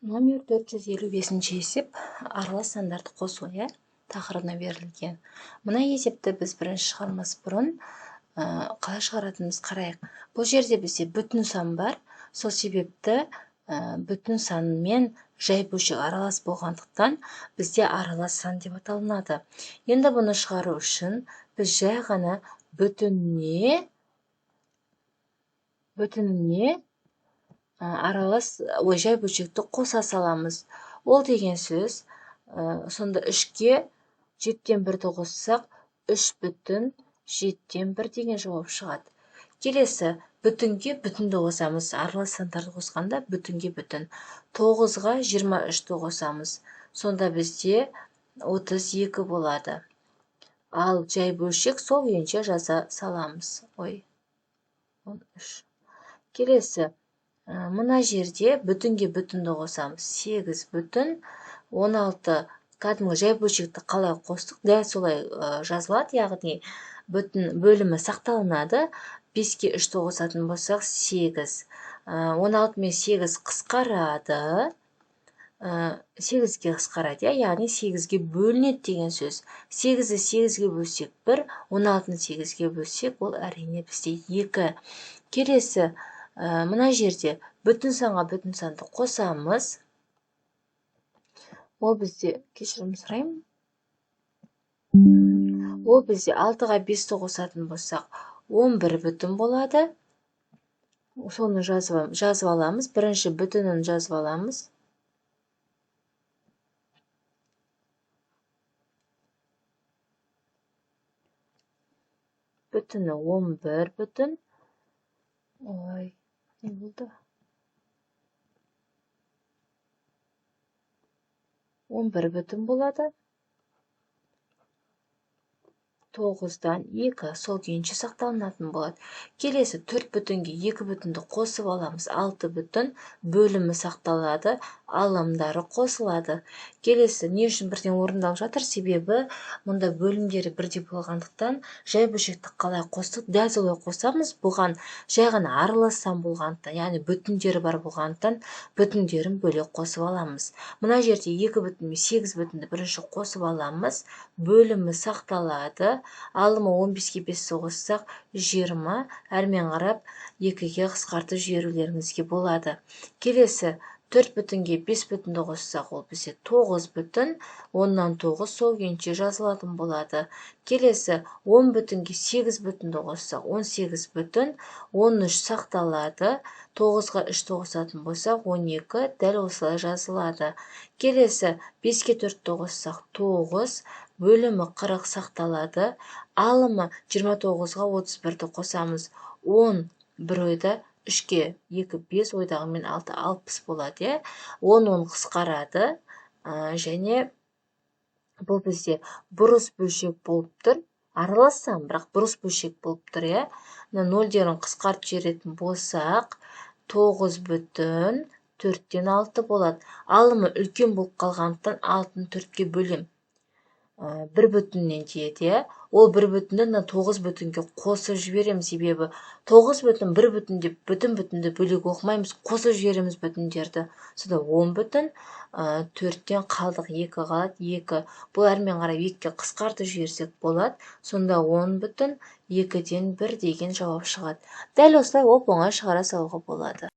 Номер 455 есеп аралас сандарды қосу тақырыбына берілген. Мына есепті біз бірінші шығармас бұрын қалай шығаратынымыз қарайық. Бұл жерде бізде бүтін сан бар. Сол себепті бүтін сан мен жай бөлшек аралас болғандықтан бізде аралас сан деп аталынады. Енді бұны шығару үшін біз жай ғана бүтініне аралас жай бөлшекті қоса саламыз. Ол деген сөз, сонда 3-ке 7-тен 1-ді қоссақ, 3 бүтін 7-тен 1 деген жауап шығады. Келесі, бүтінге бүтінді қосамыз. Аралас сандарды қосқанда бүтінге бүтін. 9-ға 23-ді қосамыз. Сонда бізде 32 болады. Ал жай бөлшек сол күйінше жаза саламыз. 13. Келесі, мына жерде бүтінге бүтінді қосамыз. 8 бүтін 16 кәдімгі жай бөлшекті қалай қостық, дәл солай жазылады, яғни бүтін бөлімі сақталынады. 5-ке 3-ті қосатын болсақ 8. 16 мен 8 қысқарады. 8-ге қысқарады, яғни 8-ге бөлінеді деген сөз. 8-ді 8-ге бөлсек 1, 16-ны 8-ге бөлсек, ол әрине бізде 2. Келесі, мына жерде бүтін санға бүтін санды қосамыз. Ол бізде, кешірім сұраймын. Ол бізде 6-ға 5-ті қосатын болсақ, 11 бүтін болады. Соны жазып аламыз. Бірінші бүтінін жазып аламыз. Бүтіні 11 бүтін. Не болды? 11 бүтін болады. 9-дан 2 сол күйінше сақталынатын болады. Келесі 4 бүтінге 2 бүтінді қосып аламыз. 6 бүтін бөлімі сақталады, алымдары қосылады. Келесі не үшін бірден орындалып жатыр? Себебі мұнда бөлімдері бірдей болғандықтан жай бөлшекті қалай қостық, дәл солай қосамыз. Бұған жай ғана аралас сан болғандықтан, яғни бүтіндері бар болғандықтан бүтіндерін бөлек қосып аламыз. Мына жерде 2 бүтін мен 8 бүтінді бірінші қосып аламыз. Бөлімі сақталады. Алымы 15-ке 5-ті қоссақ 20, әрмен қарап 2-ге қысқартып жіберулеріңізге болады. Келесі 4 бүтінге 5 бүтінді қоссақ, ол бізде 9 бүтін, 10-нан 9 сол күйінше жазылатын болады. Келесі 10 бүтінге 8 бүтінді қоссақ, 18 бүтін, 13 сақталады. 9-ға 3-ті қосатын болсақ, 12 дәл осылай жазылады. Келесі 5-ке 4-ті қоссақ, 9, бөлімі 40 сақталады. Алымы 29-ға 31-ді қосамыз. 10 бір ойда, 3-ке 2, 5, ойдағымен 6, 60 болады. 10 қысқарады. Және бұл бізде бұрыс бөлшек болып тұр. Аралас сан, бірақ бұрыс бөлшек болып тұр. 0-дерін қысқартып жіберетін болсақ, 9 бүтін 4-тен 6 болады. Алымы үлкен болып қалғандықтан 6-ны 4-ке бөлем. 1 бүтіннен тиеді. Ол 1 бүтінді 9 бүтінге қосып жібереміз, себебі 9 бүтін 1 бүтін деп бүтінді бөлек оқымаймыз, қосып жібереміз бүтіндерді. Сонда 10 бүтін 4-тен қалдық, 2 қалады, 2. Бұл әрмен қарап 2-ге қысқартып жіберсек болады. Сонда 10 бүтін 2-ден 1 деген жауап шығады. Дәл осылай оп-оңай шығара салуға болады.